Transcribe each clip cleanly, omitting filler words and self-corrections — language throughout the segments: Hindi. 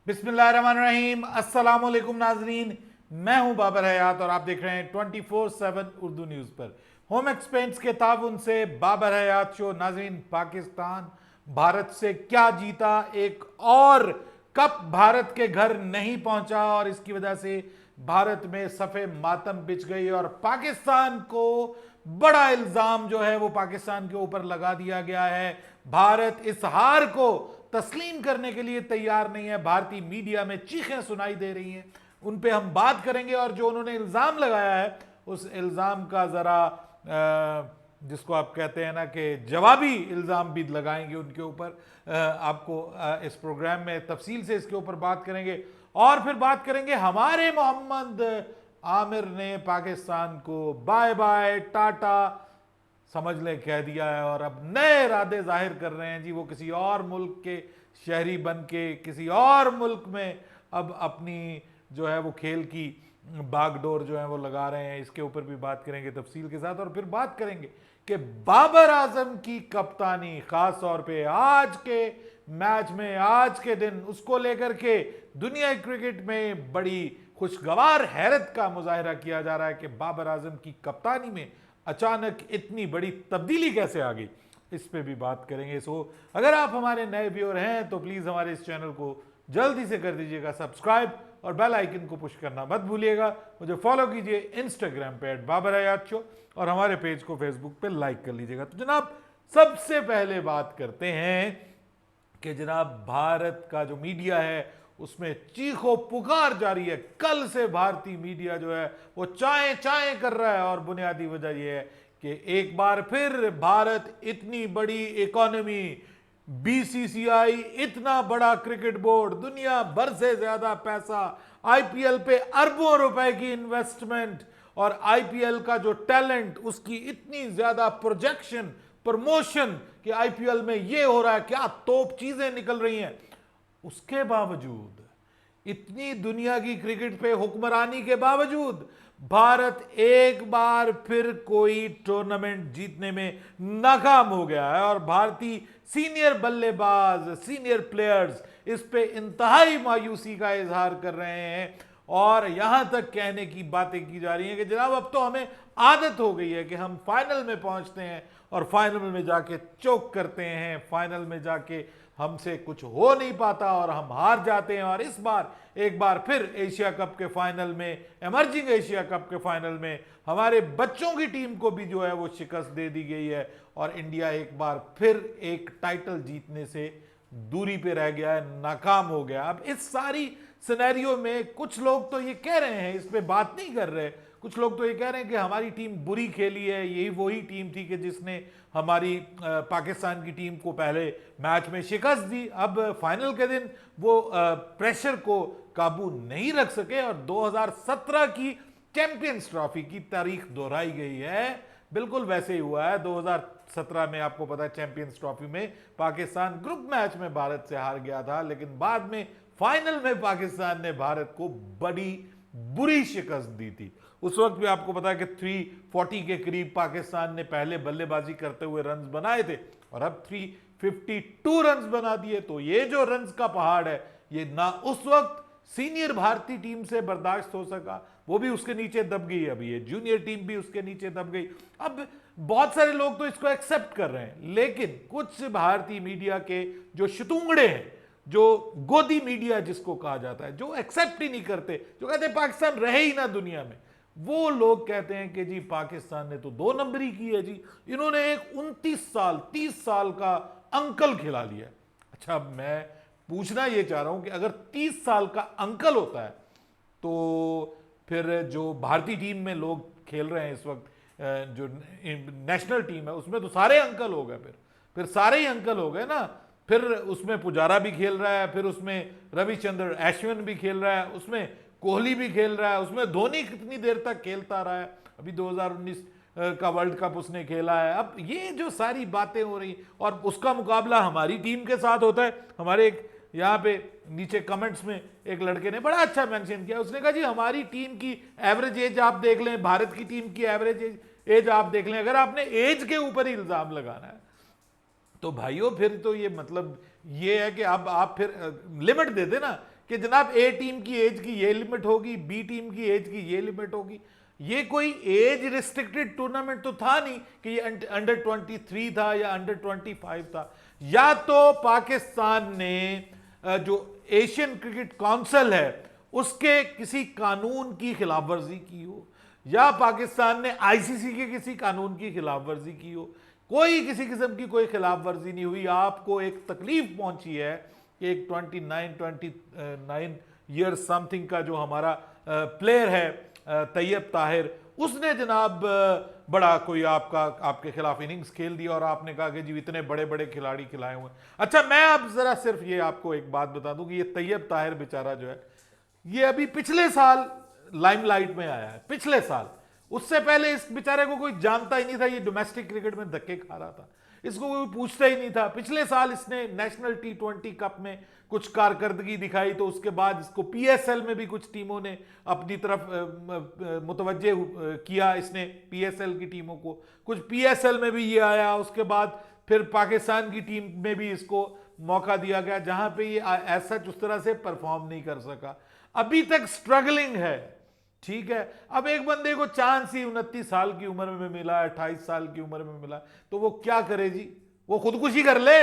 बिस्मिल्लाहिर्रहमानिर्रहीम, अस्सलाम वालेकुम नाजरीन। मैं हूं बाबर हयात और आप देख रहे हैं 24/7 उर्दू न्यूज़ पर। होम एक्सपेंस के ताउन से बाबर हयात शो। नाजरीन, पाकिस्तान भारत से क्या जीता, एक और कप भारत के घर नहीं पहुंचा और इसकी वजह से भारत में सफ़े मातम बिछ गई और पाकिस्तान को बड़ा इल्ज़ाम जो है वो पाकिस्तान के ऊपर लगा दिया गया है। भारत इस हार को तस्लीम करने के लिए तैयार नहीं है। भारतीय मीडिया में चीखें सुनाई दे रही हैं, उन पे हम बात करेंगे और जो उन्होंने इल्ज़ाम लगाया है उस इल्ज़ाम का ज़रा जिसको आप कहते हैं ना कि जवाबी इल्ज़ाम भी लगाएंगे उनके ऊपर। आपको इस प्रोग्राम में तफसील से इसके ऊपर बात करेंगे और फिर बात करेंगे हमारे मोहम्मद आमिर ने पाकिस्तान को बाय बाय टाटा समझ लें कह दिया है और अब नए इरादे जाहिर कर रहे हैं जी। वो किसी और मुल्क के शहरी बन के किसी और मुल्क में अब अपनी जो है वो खेल की बागडोर जो है वो लगा रहे हैं। इसके ऊपर भी बात करेंगे तफसील के साथ और फिर बात करेंगे कि बाबर आजम की कप्तानी खास तौर पे आज के मैच में, आज के दिन, उसको लेकर के दुनिया क्रिकेट में बड़ी खुशगवार हैरत का मुजाहरा किया जा रहा है कि बाबर आजम की कप्तानी में अचानक इतनी बड़ी तब्दीली कैसे आ गई, इस पे भी बात करेंगे। सो अगर आप हमारे नए व्यूअर हैं तो प्लीज़ हमारे इस चैनल को जल्दी से कर दीजिएगा सब्सक्राइब और बेल आइकन को पुश करना मत भूलिएगा। मुझे फॉलो कीजिए इंस्टाग्राम पे @बाबरहयात और हमारे पेज को फेसबुक पे लाइक कर लीजिएगा। तो जनाब, सबसे पहले बात करते हैं कि जनाब भारत का जो मीडिया है उसमें चीखो पुकार जारी है। कल से भारतीय मीडिया जो है वो चाय चाय कर रहा है और बुनियादी वजह यह है कि एक बार फिर भारत इतनी बड़ी इकोनॉमी, बीसीसीआई इतना बड़ा क्रिकेट बोर्ड, दुनिया भर से ज्यादा पैसा, आईपीएल पे अरबों रुपए की इन्वेस्टमेंट और आईपीएल का जो टैलेंट, उसकी इतनी ज्यादा प्रोजेक्शन, प्रमोशन कि आईपीएल में ये हो रहा है, क्या तोप चीजें निकल रही हैं। उसके बावजूद, इतनी दुनिया की क्रिकेट पे हुक्मरानी के बावजूद भारत एक बार फिर कोई टूर्नामेंट जीतने में नाकाम हो गया है और भारतीय सीनियर बल्लेबाज, सीनियर प्लेयर्स इस पे इंतहाई मायूसी का इजहार कर रहे हैं और यहां तक कहने की बातें की जा रही हैं कि जनाब अब तो हमें आदत हो गई है कि हम फाइनल में पहुंचते हैं और फाइनल में जाके चोक करते हैं, फाइनल में जाके हमसे कुछ हो नहीं पाता और हम हार जाते हैं। और इस बार एक बार फिर एशिया कप के फाइनल में, एमर्जिंग एशिया कप के फाइनल में हमारे बच्चों की टीम को भी जो है वो शिकस्त दे दी गई है और इंडिया एक बार फिर एक टाइटल जीतने से दूरी पे रह गया है, नाकाम हो गया। अब इस सारी सिनेरियो में कुछ लोग तो ये कह रहे हैं, इस पे बात नहीं कर रहे, कुछ लोग तो ये कह रहे हैं कि हमारी टीम बुरी खेली है, यही वही टीम थी कि जिसने हमारी पाकिस्तान की टीम को पहले मैच में शिकस्त दी। अब फाइनल के दिन वो प्रेशर को काबू नहीं रख सके और 2017 की चैंपियंस ट्रॉफी की तारीख दोहराई गई है। बिल्कुल वैसे ही हुआ है। 2017 में आपको पता है चैंपियंस ट्रॉफी में पाकिस्तान ग्रुप मैच में भारत से हार गया था, लेकिन बाद में फाइनल में पाकिस्तान ने भारत को बड़ी बुरी शिकस्त दी थी। उस वक्त भी आपको पता है कि 340 के करीब पाकिस्तान ने पहले बल्लेबाजी करते हुए रन्स बनाए थे और अब 352 रन्स बना दिए। तो ये जो रन्स का पहाड़ है ये ना उस वक्त सीनियर भारतीय टीम से बर्दाश्त हो सका, वो भी उसके नीचे दब गई। अभी ये जूनियर टीम भी उसके नीचे दब गई। अब बहुत सारे लोग तो इसको एक्सेप्ट कर रहे हैं, लेकिन कुछ भारतीय मीडिया के जो शतूंगड़े हैं, जो गोदी मीडिया जिसको कहा जाता है, जो एक्सेप्ट ही नहीं करते, जो कहते हैं पाकिस्तान रहे ही ना दुनिया में, वो लोग कहते हैं कि जी पाकिस्तान ने तो 2 नंबरी की है जी, इन्होंने एक 29 साल 30 साल का अंकल खिला लिया। अच्छा, मैं पूछना ये चाह रहा हूं कि अगर 30 साल का अंकल होता है तो फिर जो भारतीय टीम में लोग खेल रहे हैं इस वक्त, जो नेशनल टीम है, उसमें तो सारे अंकल हो गए, फिर सारे ही अंकल हो गए ना। फिर उसमें पुजारा भी खेल रहा है, फिर उसमें रविचंद्र अश्विन भी खेल रहा है, उसमें कोहली भी खेल रहा है, उसमें धोनी कितनी देर तक खेलता रहा है, अभी 2019 का वर्ल्ड कप उसने खेला है। अब ये जो सारी बातें हो रही और उसका मुकाबला हमारी टीम के साथ होता है। हमारे एक यहाँ पे नीचे कमेंट्स में एक लड़के ने बड़ा अच्छा मेंशन किया, उसने कहा जी हमारी टीम की एवरेज एज आप देख लें, भारत की टीम की एवरेज एज आप देख लें, अगर आपने एज के ऊपर ही इल्जाम लगाना है तो भाइयों फिर तो ये मतलब ये है कि अब आप फिर लिमिट दे देना कि जनाब ए टीम की एज की ये लिमिट होगी, बी टीम की एज की ये लिमिट होगी। ये कोई एज रिस्ट्रिक्टेड टूर्नामेंट तो था नहीं कि ये अंडर 23 था या अंडर 25 था। या तो पाकिस्तान ने जो एशियन क्रिकेट काउंसिल है उसके किसी कानून की खिलाफ वर्जी की हो, या पाकिस्तान ने आईसीसी के किसी कानून की खिलाफ वर्जी की हो। कोई किसी किस्म की कोई खिलाफ वर्जी नहीं हुई। आपको एक तकलीफ पहुंची है कि एक 29 ईयर्स समथिंग का जो हमारा प्लेयर है तैयब ताहिर, उसने जनाब बड़ा कोई आपके खिलाफ इनिंग्स खेल दिया और आपने कहा कि जी इतने बड़े बड़े खिलाड़ी खिलाए हुए। अच्छा, मैं अब जरा सिर्फ ये आपको एक बात बता दूं कि ये तैयब ताहिर बेचारा जो है ये अभी पिछले साल लाइमलाइट में आया है, पिछले साल। उससे पहले इस बेचारे को कोई जानता ही नहीं था, ये डोमेस्टिक क्रिकेट में धक्के खा रहा था, इसको कोई पूछता ही नहीं था। पिछले साल इसने नेशनल T20 कप में कुछ कारकर्दगी दिखाई, तो उसके बाद इसको PSL में भी कुछ टीमों ने अपनी तरफ मुतवज्जे किया, इसने PSL की टीमों को, कुछ PSL में भी ये आया। उसके बाद फिर पाकिस्तान की टीम में भी इसको मौका दिया गया, जहां पे ये ऐसा उस तरह से परफॉर्म नहीं कर सका, अभी तक स्ट्रगलिंग है। ठीक है, अब एक बंदे को चांस ही 29 साल की उम्र में मिला, 28 साल की उम्र में मिला, तो वो क्या करे जी? वो खुदकुशी कर ले।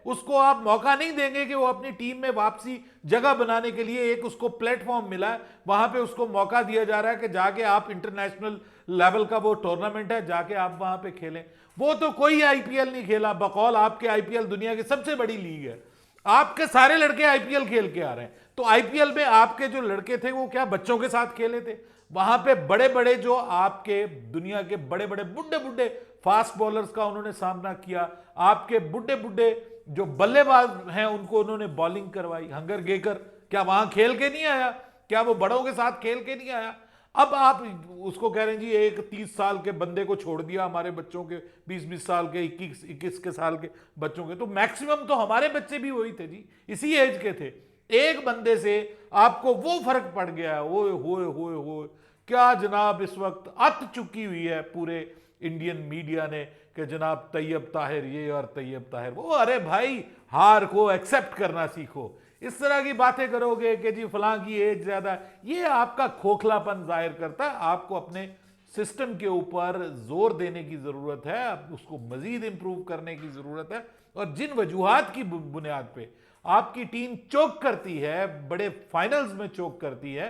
उसको आप मौका नहीं देंगे कि वो अपनी टीम में वापसी जगह बनाने के लिए, एक उसको प्लेटफॉर्म मिला है, वहां पे उसको मौका दिया जा रहा है कि जाके आप इंटरनेशनल लेवल का वो टूर्नामेंट है, जाके आप वहां पे खेलें। वो तो कोई आईपीएल नहीं खेला, बकौल आपके आईपीएल दुनिया की सबसे बड़ी लीग है, आपके सारे लड़के आईपीएल खेल के आ रहे हैं। तो आईपीएल में आपके जो लड़के थे वो क्या बच्चों के साथ खेले थे? वहां पे बड़े बड़े जो आपके दुनिया के बड़े बड़े बुड्ढे बुड्ढे फास्ट बॉलर्स का उन्होंने सामना किया, आपके बुड्ढे बुड्ढे जो बल्लेबाज हैं उनको उन्होंने बॉलिंग करवाई। हंगर गेकर क्या वहां खेल के नहीं आया? क्या वो बड़ों के साथ खेल के नहीं आया? अब आप उसको कह रहे हैं जी एक 30 साल के बंदे को छोड़ दिया, हमारे बच्चों के 20-20 साल के, 21 के साल के बच्चों के, तो मैक्सिमम तो हमारे बच्चे भी वही थे जी, इसी एज के थे। एक बंदे से आपको वो फर्क पड़ गया है। ओए होए होए होए, क्या जनाब इस वक्त अत चुकी हुई है पूरे इंडियन मीडिया ने कि जनाब तैयब ताहिर ये और तैयब ताहिर वो। अरे भाई, हार को एक्सेप्ट करना सीखो। इस तरह की बातें करोगे कि जी फलां की एज ज्यादा है, ये आपका खोखलापन जाहिर करता है। आपको अपने सिस्टम के ऊपर जोर देने की जरूरत है, उसको मजीद इंप्रूव करने की जरूरत है, और जिन वजूहात की बुनियाद पे आपकी टीम चोक करती है, बड़े फाइनल्स में चोक करती है,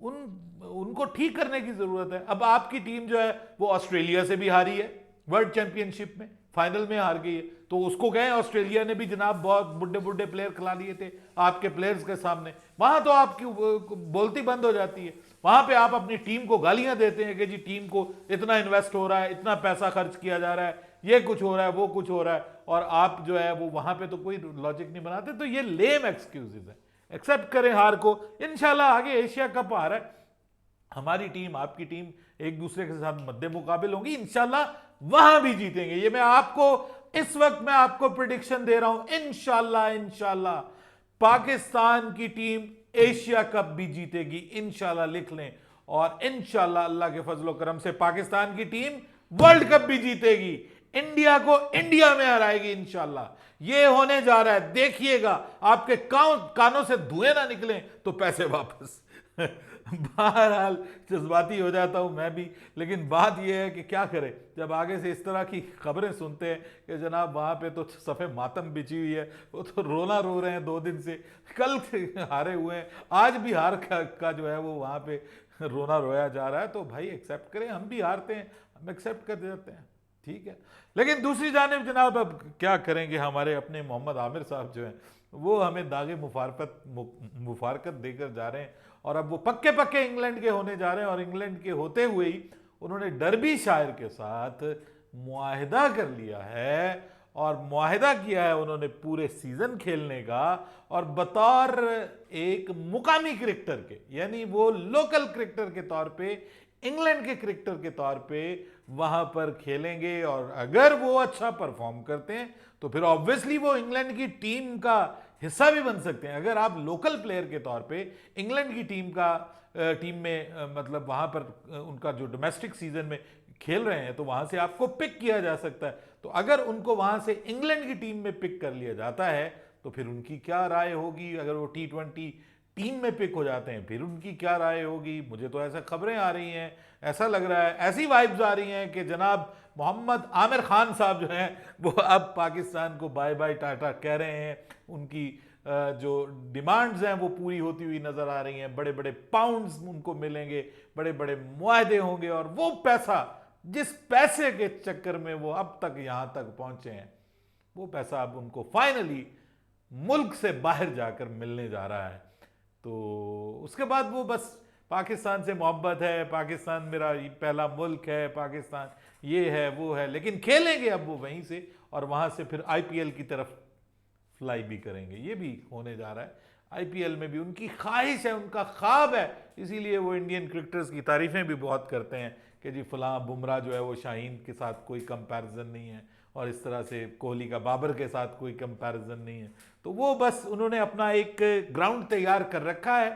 उनको ठीक करने की जरूरत है। अब आपकी टीम जो है वो ऑस्ट्रेलिया से भी हारी है, वर्ल्ड चैंपियनशिप में फाइनल में हार गई है, तो उसको कहें ऑस्ट्रेलिया ने भी जनाब बहुत बुड्ढे बुड्ढे प्लेयर खिला लिए थे आपके प्लेयर्स के सामने, वहां तो आपकी बोलती बंद हो जाती है। वहां पे आप अपनी टीम को गालियां देते हैं कि जी टीम को इतना इन्वेस्ट हो रहा है, इतना पैसा खर्च किया जा रहा है, ये कुछ हो रहा है, वो कुछ हो रहा है, और आप जो है वो वहां पे तो कोई लॉजिक नहीं बनाते। तो ये लेम एक्सक्यूजेस है। एक्सेप्ट करें हार को, इंशाल्लाह आगे एशिया कप आ रहा है, हमारी टीम आपकी टीम एक दूसरे के साथ मद्दे मुकाबिल होंगी, इंशाल्लाह वहां भी जीतेंगे। ये मैं आपको इस वक्त मैं आपको प्रिडिक्शन दे रहा हूं, इंशाल्लाह इंशाल्लाह पाकिस्तान की टीम एशिया कप भी जीतेगी, इंशाल्लाह लिख लें। और इंशाल्लाह अल्लाह के फजलो करम से पाकिस्तान की टीम वर्ल्ड कप भी जीतेगी, इंडिया को इंडिया में हराएगी इंशाल्लाह। ये होने जा रहा है, देखिएगा। आपके कानों से धुएं ना निकले तो पैसे वापस। बहरहाल जज्बाती हो जाता हूं मैं भी, लेकिन बात यह है कि क्या करें, जब आगे से इस तरह की खबरें सुनते हैं कि जनाब वहां पे तो सफ़े मातम बिछी हुई है, वो तो रोना रो रहे हैं 2 दिन से, कल हारे हुए हैं, आज भी हार का जो है वो वहां पे रोना रोया जा रहा है। तो भाई एक्सेप्ट करें, हम भी हारते हैं, हम एक्सेप्ट कर देते हैं, ठीक है। लेकिन दूसरी जानिब जनाब अब क्या करेंगे, हमारे अपने मोहम्मद आमिर साहब जो हैं वो हमें दागे मुफारकत देकर जा रहे हैं, और अब वो पक्के पक्के इंग्लैंड के होने जा रहे हैं। और इंग्लैंड के होते हुए ही उन्होंने डर्बी शायर के साथ मुआहिदा कर लिया है, और मुआहिदा किया है उन्होंने पूरे सीजन खेलने का, और बतौर एक मुकामी क्रिकेटर के, यानी वो लोकल क्रिकेटर के तौर पे, इंग्लैंड के क्रिकेटर के तौर पे वहां पर खेलेंगे। और अगर वो अच्छा परफॉर्म करते हैं तो फिर ऑब्वियसली वो इंग्लैंड की टीम का हिस्सा भी बन सकते हैं। अगर आप लोकल प्लेयर के तौर पे इंग्लैंड की टीम में मतलब वहां पर उनका जो डोमेस्टिक सीजन में खेल रहे हैं, तो वहां से आपको पिक किया जा सकता है। तो अगर उनको वहां से इंग्लैंड की टीम में पिक कर लिया जाता है तो फिर उनकी क्या राय होगी, अगर वो T20 टीम में पिक हो जाते हैं, फिर उनकी क्या राय होगी। मुझे तो ऐसा खबरें आ रही हैं, ऐसा लग रहा है, ऐसी वाइब्स आ रही हैं कि जनाब मोहम्मद आमिर खान साहब जो हैं वो अब पाकिस्तान को बाय बाय टाटा कह रहे हैं। उनकी जो डिमांड्स हैं वो पूरी होती हुई नजर आ रही हैं। बड़े बड़े पाउंड्स उनको मिलेंगे, बड़े बड़े मुआहदे होंगे, और वो पैसा, जिस पैसे के चक्कर में वो अब तक यहां तक पहुंचे हैं, वो पैसा अब उनको फाइनली मुल्क से बाहर जाकर मिलने जा रहा है। तो उसके बाद वो बस पाकिस्तान से मोहब्बत है, पाकिस्तान मेरा पहला मुल्क है, पाकिस्तान ये है वो है, लेकिन खेलेंगे अब वो वहीं से, और वहां से फिर आईपीएल की तरफ फ्लाई भी करेंगे। ये भी होने जा रहा है। आईपीएल में भी उनकी ख्वाहिश है, उनका ख्वाब है, इसीलिए वो इंडियन क्रिकेटर्स की तारीफें भी बहुत करते हैं कि जी फलां बुमराह जो है वो शाहीन के साथ कोई कंपैरिजन नहीं है, और इस तरह से कोहली का बाबर के साथ कोई कंपैरिजन नहीं है। तो वो बस उन्होंने अपना एक ग्राउंड तैयार कर रखा है।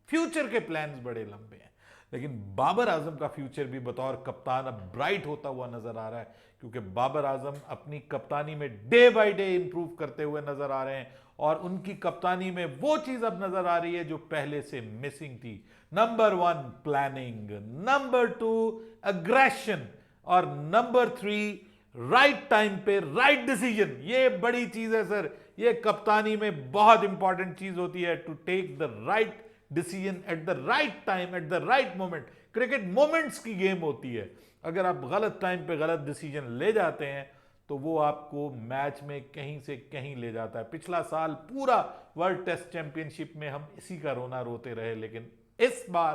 फ्यूचर के प्लान्स बड़े लंबे हैं, लेकिन बाबर आजम का फ्यूचर भी बतौर कप्तान अब ब्राइट होता हुआ नजर आ रहा है, क्योंकि बाबर आजम अपनी कप्तानी में डे बाय डे इंप्रूव करते हुए नजर आ रहे हैं, और उनकी कप्तानी में वो चीज अब नजर आ रही है जो पहले से मिसिंग थी। नंबर 1 प्लानिंग, नंबर 2 अग्रेशन, और नंबर 3 राइट टाइम पे राइट डिसीजन। ये बड़ी चीज है सर, ये कप्तानी में बहुत इंपॉर्टेंट चीज होती है, to take the right decision at the right time at the right moment. Cricket moments की गेम होती है। अगर आप गलत टाइम पे गलत डिसीजन ले जाते हैं तो वो आपको मैच में कहीं से कहीं ले जाता है। पिछला साल पूरा वर्ल्ड टेस्ट चैंपियनशिप में हम इसी का रोना रोते रहे, लेकिन इस बार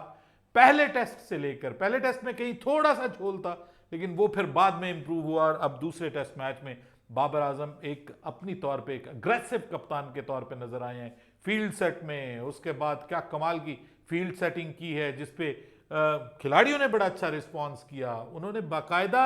पहले टेस्ट से लेकर, पहले टेस्ट में कहीं थोड़ा सा झोल था, लेकिन वो फिर बाद में इंप्रूव हुआ, और अब दूसरे टेस्ट मैच में बाबर आजम एक अपनी तौर पे एक अग्रेसिव कप्तान के तौर पे नजर आए हैं फील्ड सेट में। उसके बाद क्या कमाल की फील्ड सेटिंग की है, जिसपे खिलाड़ियों ने बड़ा अच्छा रिस्पॉन्स किया। उन्होंने बाकायदा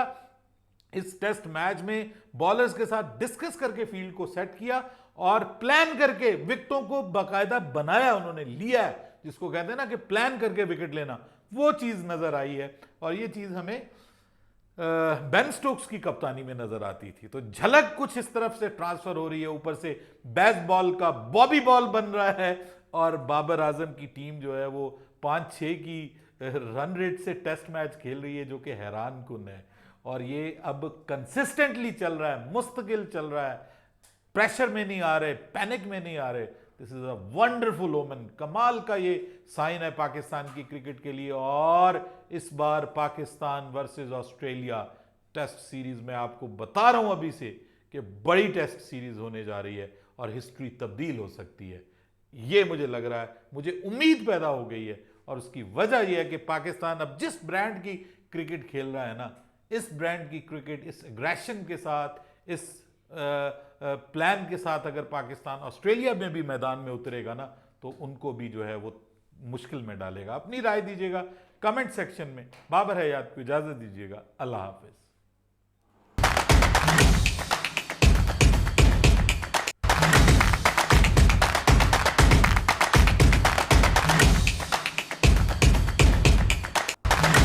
इस टेस्ट मैच में बॉलर्स के साथ डिस्कस करके फील्ड को सेट किया, और प्लान करके विकेटों को बाकायदा बनाया, उन्होंने लिया है, जिसको कहते हैं ना कि प्लान करके विकेट लेना, वो चीज नजर आई है। और ये चीज हमें बेन स्टोक्स की कप्तानी में नजर आती थी। तो झलक कुछ इस तरफ से ट्रांसफर हो रही है, ऊपर से बेसबॉल का बॉबी बॉल बन रहा है, और बाबर आजम की टीम जो है वो 5-6 की रन रेट से टेस्ट मैच खेल रही है, जो कि हैरान कुन है। और ये अब कंसिस्टेंटली चल रहा है, मुस्तकिल चल रहा है, प्रेशर में नहीं आ रहे, पैनिक में नहीं आ रहे। दिस इज अ वंडरफुल ओमन। कमाल का ये साइन है पाकिस्तान की क्रिकेट के लिए। और इस बार Pakistan versus Australia test series में आपको बता रहा हूं अभी से कि बड़ी टेस्ट सीरीज होने जा रही है, और हिस्ट्री तब्दील हो सकती है। ये मुझे लग रहा है, मुझे उम्मीद पैदा हो गई है, और उसकी वजह यह है कि पाकिस्तान अब जिस ब्रांड की क्रिकेट खेल रहा है ना, इस ब्रांड की क्रिकेट, इस एग्रेशन के साथ, इस प्लान के साथ अगर पाकिस्तान ऑस्ट्रेलिया में भी मैदान में उतरेगा ना, तो उनको भी जो है वो मुश्किल में डालेगा। अपनी राय दीजिएगा कमेंट सेक्शन में। बाबर हयात को इजाजत दीजिएगा। अल्लाह हाफिज।